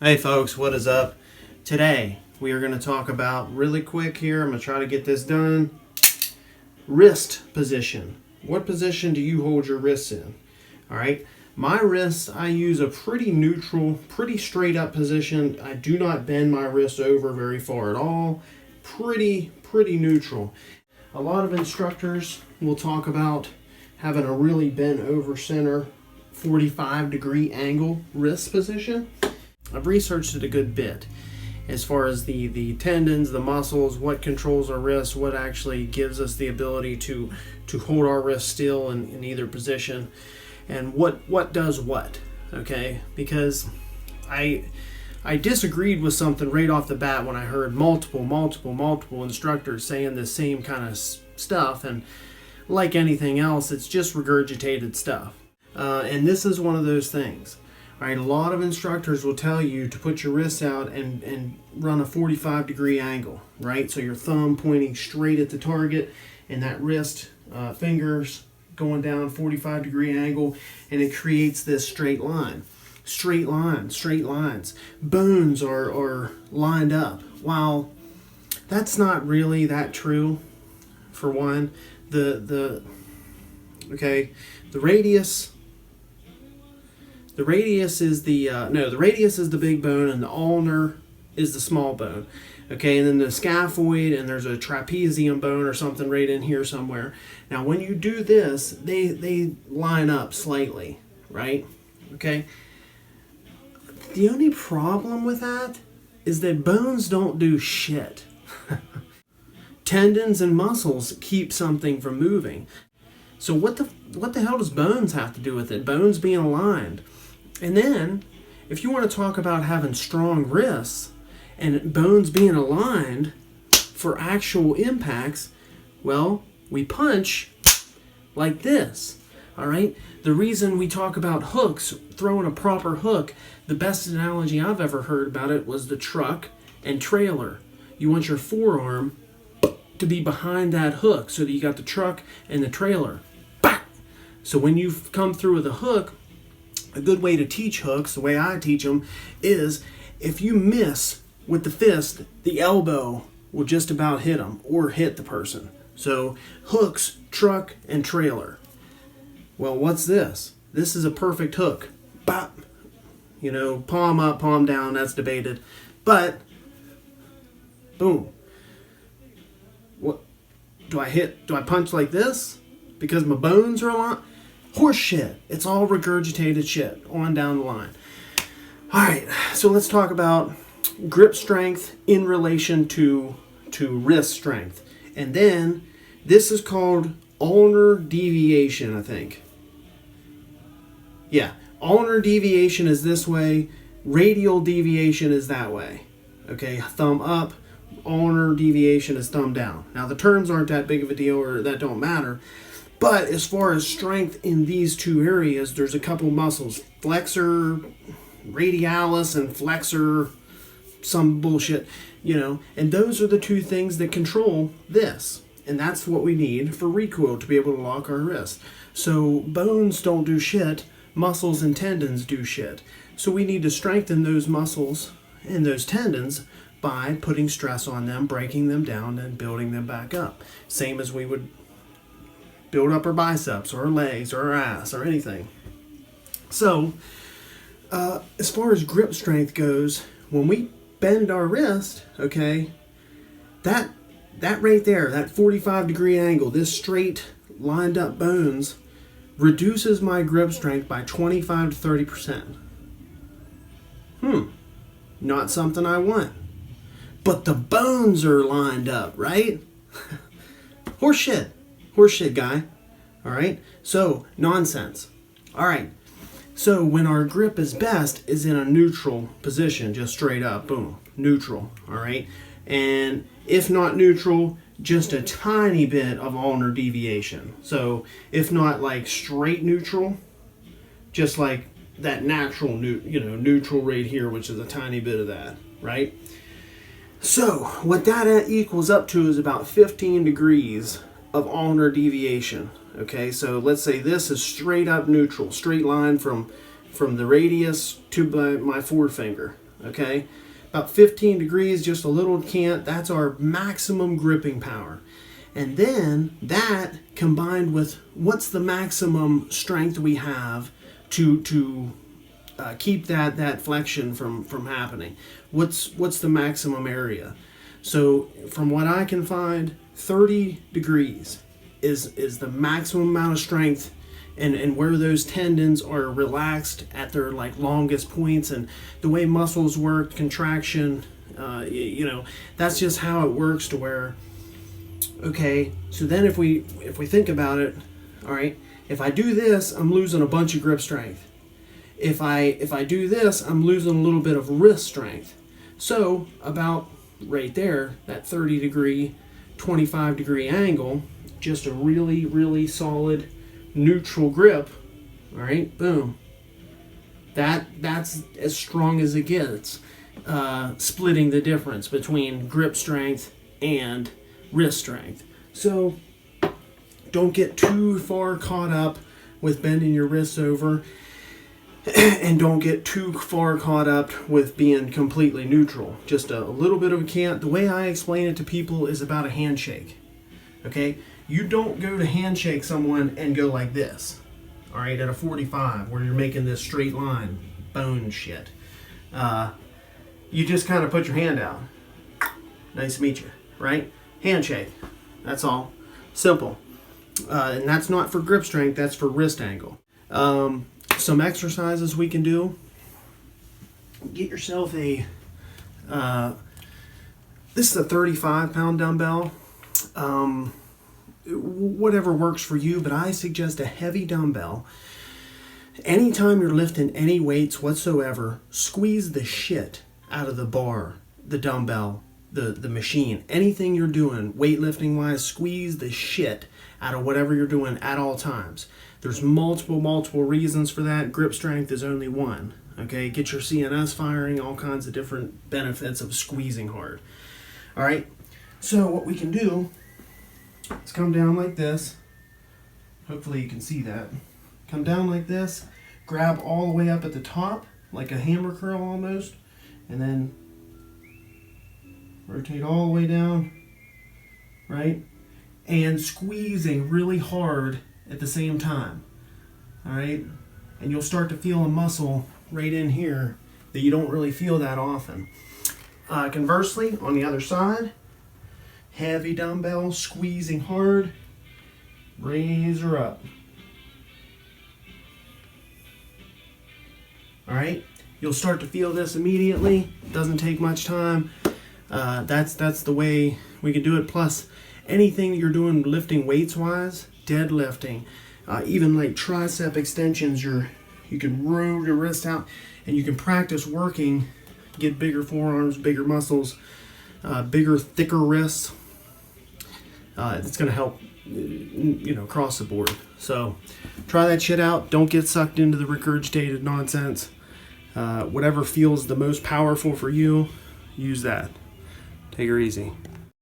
Hey folks, what is up? Today we are going to talk about really quick here. I'm going to try to get this done. Wrist position. What position do you hold your wrists in? All right. My wrists, I use a pretty neutral, pretty straight up position. I do not bend my wrists over very far at all. Pretty neutral. A lot of instructors will talk about having a really bent over center 45-degree angle wrist position. I've researched it a good bit as far as the tendons, the muscles, what controls our wrists, what actually gives us the ability to hold our wrists still in either position, and what does what, okay? Because I disagreed with something right off the bat when I heard multiple instructors saying the same kind of stuff, and like anything else, it's just regurgitated stuff. And this is one of those things. All right, a lot of instructors will tell you to put your wrists out and run a 45-degree angle, right? So your thumb pointing straight at the target and that wrist, fingers going down 45-degree angle, and it creates this straight line. Straight lines. Bones are lined up. While that's not really that true, for one, the radius. The radius is the radius is the big bone, and the ulnar is the small bone. Okay, and then the scaphoid, and there's a trapezium bone or something right in here somewhere. Now, when you do this, they line up slightly, right? Okay. The only problem with that is that bones don't do shit. Tendons and muscles keep something from moving. So what the hell does bones have to do with it? Bones being aligned. And then, if you want to talk about having strong wrists and bones being aligned for actual impacts, well, we punch like this, all right? The reason we talk about hooks, throwing a proper hook, the best analogy I've ever heard about it was the truck and trailer. You want your forearm to be behind that hook so that you got the truck and the trailer. Bah! So when you come through with a hook, a good way to teach hooks, the way I teach them, is if you miss with the fist, the elbow will just about hit them or hit the person. So hooks, truck, and trailer. Well, what's this? This is a perfect hook. Bop. You know, palm up, palm down, that's debated. But, boom. What? Do I punch like this? Because my bones are aligned? Horse shit. It's all regurgitated shit on down the line. All right, so let's talk about grip strength in relation to wrist strength. And then this is called ulnar deviation, I think. Yeah, ulnar deviation is this way, radial deviation is that way. Okay, thumb up, ulnar deviation is thumb down. Now the terms aren't that big of a deal, or that don't matter. But as far as strength in these two areas, there's a couple muscles. Flexor radialis and flexor some bullshit, you know. And those are the two things that control this. And that's what we need for recoil to be able to lock our wrist. So bones don't do shit. Muscles and tendons do shit. So we need to strengthen those muscles and those tendons by putting stress on them, breaking them down, and building them back up. Same as we would build up our biceps or our legs or our ass or anything. So, as far as grip strength goes, when we bend our wrist, okay, that right there, that 45-degree angle, this straight lined up bones, reduces my grip strength by 25 to 30%. Not something I want. But the bones are lined up, right? Horseshit. Horseshit, guy. All right? So, nonsense. All right. So, when our grip is best is in a neutral position, just straight up, boom, neutral. All right? And if not neutral, just a tiny bit of ulnar deviation. So, if not like straight neutral, just like that natural, neutral right here, which is a tiny bit of that, right? So, what that equals up to is about 15 degrees of ulnar deviation. Okay, so let's say this is straight up neutral, straight line from the radius to my forefinger. okay? About 15 degrees, just a little cant, that's our maximum gripping power. And then that combined with what's the maximum strength we have to keep that flexion from happening. What's the maximum area? So from what I can find, 30 degrees is the maximum amount of strength, and where those tendons are relaxed at their like longest points, and the way muscles work, contraction, that's just how it works. To where, okay, so then if we think about it, all right, if I do this, I'm losing a bunch of grip strength. If I do this, I'm losing a little bit of wrist strength. So about right there, that 30 degree, 25 degree angle, just a really, really solid neutral grip, all right, boom. That's as strong as it gets, splitting the difference between grip strength and wrist strength. So don't get too far caught up with bending your wrists over, and don't get too far caught up with being completely neutral. Just a little bit of a cant. The way I explain it to people is about a handshake. Okay? You don't go to handshake someone and go like this, all right, at a 45 where you're making this straight line, bone shit. You just kind of put your hand out. Nice to meet you, right? Handshake. That's all. Simple. And that's not for grip strength, that's for wrist angle. Some exercises we can do. Get yourself a, this is a 35-pound dumbbell. Whatever works for you, but I suggest a heavy dumbbell. Anytime you're lifting any weights whatsoever, squeeze the shit out of the bar, the dumbbell, the machine. Anything you're doing, weightlifting wise, squeeze the shit out of whatever you're doing at all times. There's multiple reasons for that. Grip strength is only one. Okay, get your CNS firing, all kinds of different benefits of squeezing hard. All right, so what we can do, let's come down like this. Hopefully you can see that. Come down like this, grab all the way up at the top, like a hammer curl almost, and then rotate all the way down, right? And squeezing really hard at the same time, all right? And you'll start to feel a muscle right in here that you don't really feel that often. Conversely, on the other side, heavy dumbbell, squeezing hard, raise her up. All right, you'll start to feel this immediately. Doesn't take much time. That's the way we can do it. Plus, anything that you're doing lifting weights wise, deadlifting, even like tricep extensions, you can roll your wrist out, and you can practice working, get bigger forearms, bigger muscles, bigger, thicker wrists. It's going to help, across the board. So try that shit out. Don't get sucked into the regurgitated nonsense. Whatever feels the most powerful for you, use that. Take her easy.